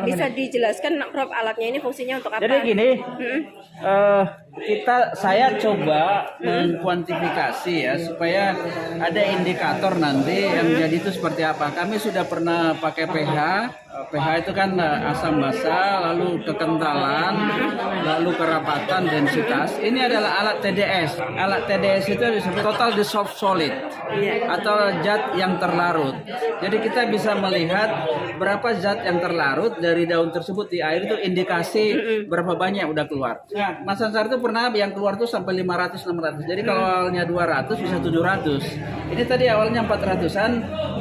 Bisa dijelaskan Prof alatnya ini fungsinya untuk apa? Jadi gini, saya coba mengkuantifikasi ya supaya ada indikator nanti yang jadi itu seperti apa. Kami sudah pernah pakai pH. pH itu kan asam basa, lalu kekentalan, lalu kerapatan, densitas. Ini adalah alat TDS. Alat TDS itu disebut total dissolved solid atau zat yang terlarut. Jadi kita bisa melihat berapa zat yang terlarut dari daun tersebut di air, itu indikasi berapa banyak udah keluar. Nah, Mas Ansar itu pernah yang keluar tuh sampai 500-600. Jadi kalau awalnya 200 bisa 700. Ini tadi awalnya 400-an,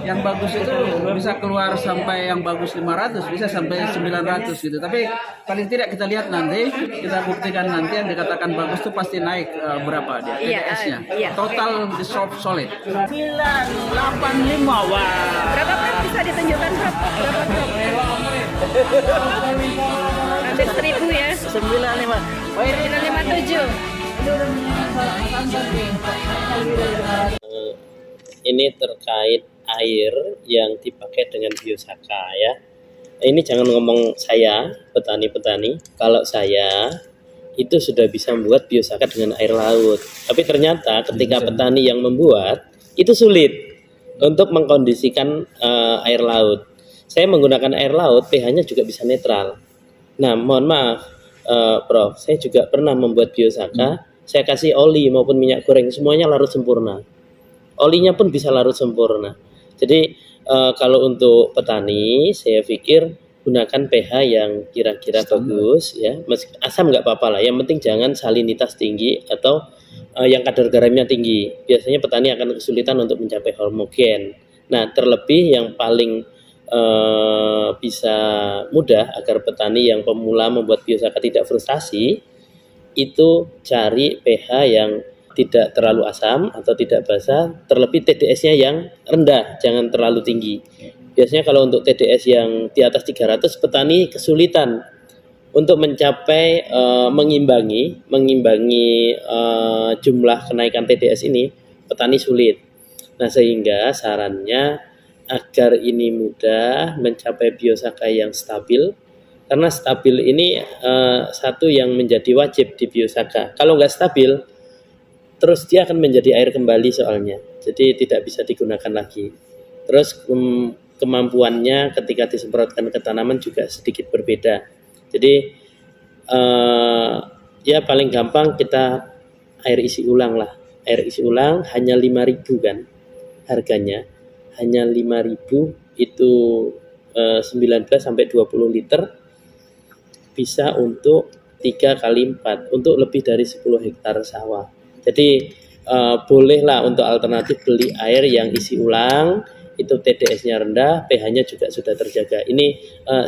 yang bagus itu bisa keluar sampai yang bagus 500, bisa sampai 900 gitu. Tapi paling tidak kita lihat nanti, kita buktikan nanti yang dikatakan bagus itu pasti naik berapa dia TDS-nya. Total dissolved solid. 985. Wah. Berapa Prof? Bisa ditunjukkan Prof? Berapa Prof? Hampir 1000 ya. 95. Oh, ini 957. Ini terkait air yang dipakai dengan biosaka ya. Ini jangan ngomong saya, petani-petani. Kalau saya itu sudah bisa membuat biosaka dengan air laut. Tapi ternyata ketika petani yang membuat itu sulit untuk mengkondisikan air laut. Saya menggunakan air laut, pH-nya juga bisa netral. Nah, mohon maaf, Prof, saya juga pernah membuat biosaka. Saya kasih oli maupun minyak goreng, semuanya larut sempurna. Olinya pun bisa larut sempurna. Jadi kalau untuk petani, saya pikir gunakan pH yang kira-kira bagus, ya. Asam nggak apa-apa lah. Yang penting jangan salinitas tinggi atau yang kadar garamnya tinggi. Biasanya petani akan kesulitan untuk mencapai homogen. Nah, terlebih yang paling bisa mudah agar petani yang pemula membuat biosaka tidak frustasi, itu cari pH yang tidak terlalu asam atau tidak basah, terlebih TDS-nya yang rendah, jangan terlalu tinggi. Biasanya kalau untuk TDS yang di atas 300, petani kesulitan untuk mencapai mengimbangi jumlah kenaikan TDS ini, petani sulit. Nah, sehingga sarannya agar ini mudah mencapai biosaka yang stabil, karena stabil ini satu yang menjadi wajib di biosaka. Kalau nggak stabil, terus dia akan menjadi air kembali soalnya, jadi tidak bisa digunakan lagi. Terus kemampuannya ketika disemprotkan ke tanaman juga sedikit berbeda. Jadi ya paling gampang kita air isi ulang lah. Air isi ulang hanya 5.000 kan harganya, hanya 5.000 itu 19 sampai 20 liter, bisa untuk 3 kali 4 untuk lebih dari 10 hektar sawah. Jadi bolehlah untuk alternatif beli air yang isi ulang, itu TDS-nya rendah, pH-nya juga sudah terjaga. Ini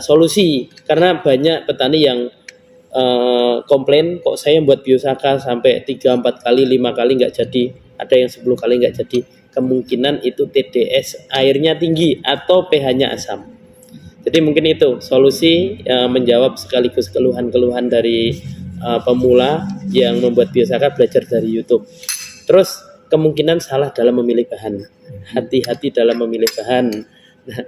solusi, karena banyak petani yang komplain, kok saya buat biosaka sampai 3-4 kali, 5 kali nggak jadi, ada yang 10 kali nggak jadi. Kemungkinan itu TDS airnya tinggi atau pH-nya asam. Jadi mungkin itu solusi menjawab sekaligus keluhan-keluhan dari pemula yang membuat biosaka belajar dari YouTube. Terus kemungkinan salah dalam memilih bahan. Hati-hati dalam memilih bahan. Nah,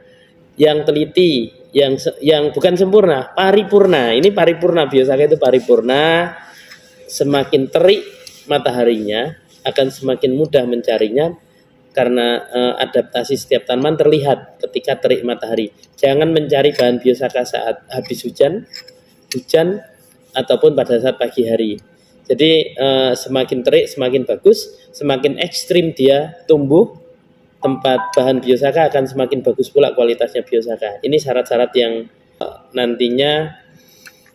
yang teliti, yang bukan sempurna, paripurna. Ini paripurna, biosaka itu paripurna. Semakin terik mataharinya, akan semakin mudah mencarinya, karena adaptasi setiap tanaman terlihat ketika terik matahari. Jangan mencari bahan biosaka saat habis hujan ataupun pada saat pagi hari. Jadi semakin terik semakin bagus, semakin ekstrim dia tumbuh, tempat bahan biosaka akan semakin bagus pula kualitasnya biosaka. Ini syarat-syarat yang nantinya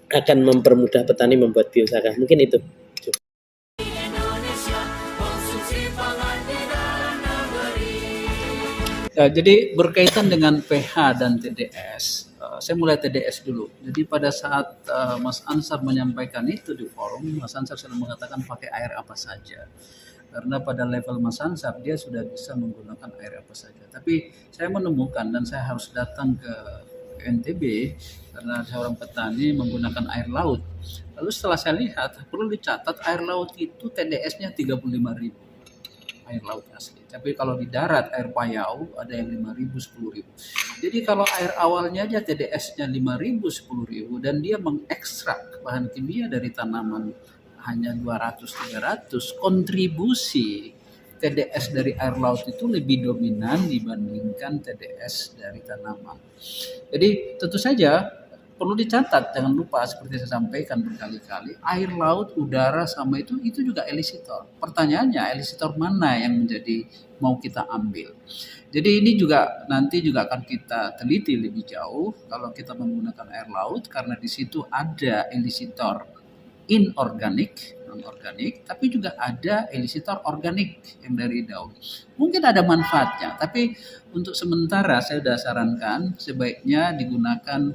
akan mempermudah petani membuat biosaka. Mungkin itu. Ya, jadi berkaitan dengan pH dan TDS, saya mulai TDS dulu. Jadi pada saat Mas Ansar menyampaikan itu di forum, Mas Ansar sudah mengatakan pakai air apa saja. Karena pada level Mas Ansar dia sudah bisa menggunakan air apa saja. Tapi saya menemukan dan saya harus datang ke NTB karena seorang petani menggunakan air laut. Lalu setelah saya lihat, perlu dicatat air laut itu TDS-nya 35.000. air laut asli. Tapi kalau di darat air payau ada yang 5.000, 10.000. Jadi kalau air awalnya aja TDS-nya 5.000, 10.000 dan dia mengekstrak bahan kimia dari tanaman hanya 200-300, kontribusi TDS dari air laut itu lebih dominan dibandingkan TDS dari tanaman. Jadi tentu saja perlu dicatat, jangan lupa seperti saya sampaikan berkali-kali, air laut, udara sama itu juga elisitor. Pertanyaannya elisitor mana yang menjadi mau kita ambil. Jadi ini juga nanti juga akan kita teliti lebih jauh kalau kita menggunakan air laut karena di situ ada elisitor inorganik, non-organik, tapi juga ada elisitor organik yang dari daun. Mungkin ada manfaatnya, tapi untuk sementara saya sudah sarankan sebaiknya digunakan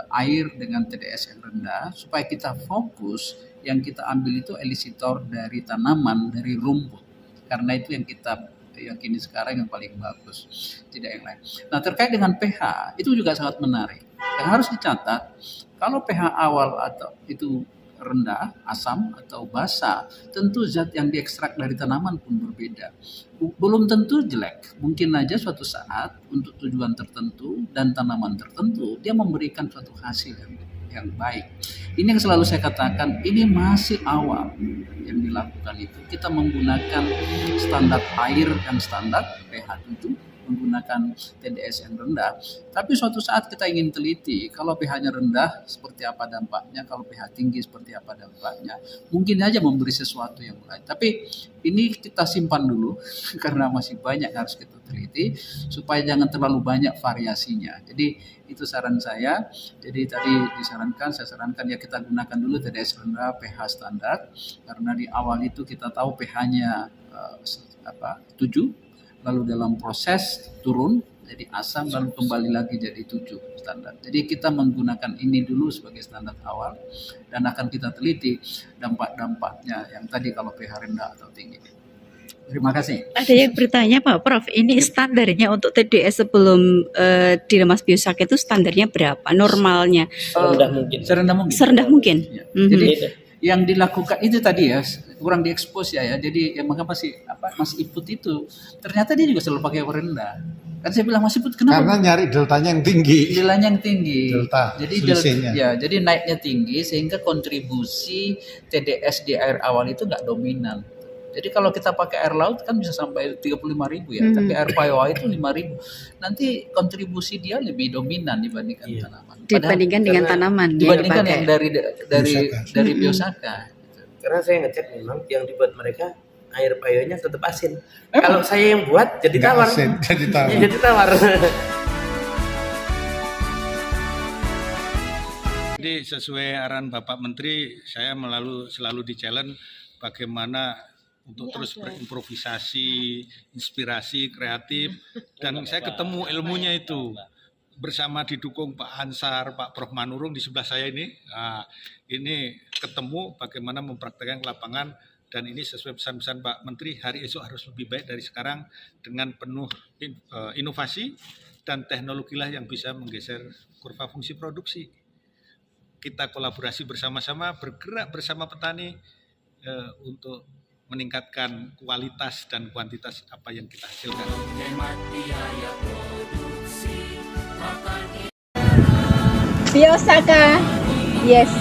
air dengan TDS yang rendah supaya kita fokus yang kita ambil itu elisitor dari tanaman, dari rumput. Karena itu yang kita yakini sekarang yang paling bagus, tidak yang lain. Nah, terkait dengan pH itu juga sangat menarik. Yang harus dicatat, kalau pH awal atau itu rendah, asam atau basa, tentu zat yang diekstrak dari tanaman pun berbeda. Belum tentu jelek, mungkin aja suatu saat untuk tujuan tertentu dan tanaman tertentu dia memberikan suatu hasil yang baik. Ini yang selalu saya katakan, ini masih awal yang dilakukan itu. Kita menggunakan standar air yang standar pH 7, menggunakan TDS yang rendah, tapi suatu saat kita ingin teliti kalau pH-nya rendah seperti apa dampaknya, kalau pH tinggi seperti apa dampaknya, mungkin aja memberi sesuatu yang lain. Tapi ini kita simpan dulu karena masih banyak harus kita teliti supaya jangan terlalu banyak variasinya. Jadi itu saran saya. Jadi tadi saya sarankan ya kita gunakan dulu TDS rendah, pH standar, karena di awal itu kita tahu pH-nya 7, lalu dalam proses turun jadi asam, lalu kembali lagi jadi 7 standar. Jadi kita menggunakan ini dulu sebagai standar awal dan akan kita teliti dampak-dampaknya yang tadi kalau pH rendah atau tinggi. Terima kasih. Ada yang bertanya Pak Prof, ini standarnya untuk TDS sebelum diremas biosak itu standarnya berapa? Normalnya? Serendah mungkin. Serendah mungkin. Ya. Jadi yang dilakukan itu tadi ya kurang diekspos ya. Jadi yang maka Mas Iput itu ternyata dia juga selalu pakai rendah. Kan saya bilang Mas Iput kenapa? Karena nyari deltanya yang tinggi. Deltanya yang tinggi. Delta. Jadi selisihnya. jadi naiknya tinggi sehingga kontribusi TDS di air awal itu nggak dominan. Jadi kalau kita pakai air laut kan bisa sampai 35.000 ya, tapi air payau itu 5.000. Nanti kontribusi dia lebih dominan dibandingkan tanaman. Dibandingkan dengan tanaman. Dibandingkan yang dari biosaka. Karena saya ngecek memang yang dibuat mereka air payaunya tetap asin. Kalau saya yang buat jadi Nggak tawar. asin, jadi tawar. Ya, jadi tawar. Jadi sesuai arahan Bapak Menteri, saya selalu di-challenge bagaimana untuk terus berimprovisasi, inspirasi, kreatif, dan saya ketemu ilmunya itu bersama didukung Pak Ansar, Pak Prof Manurung di sebelah saya ini. Nah, ini ketemu bagaimana mempraktekkan ke lapangan dan ini sesuai pesan-pesan Pak Menteri, hari esok harus lebih baik dari sekarang dengan penuh inovasi dan teknologilah yang bisa menggeser kurva fungsi produksi. Kita kolaborasi bersama-sama, bergerak bersama petani untuk meningkatkan kualitas dan kuantitas apa yang kita hasilkan. Biosaka, yes.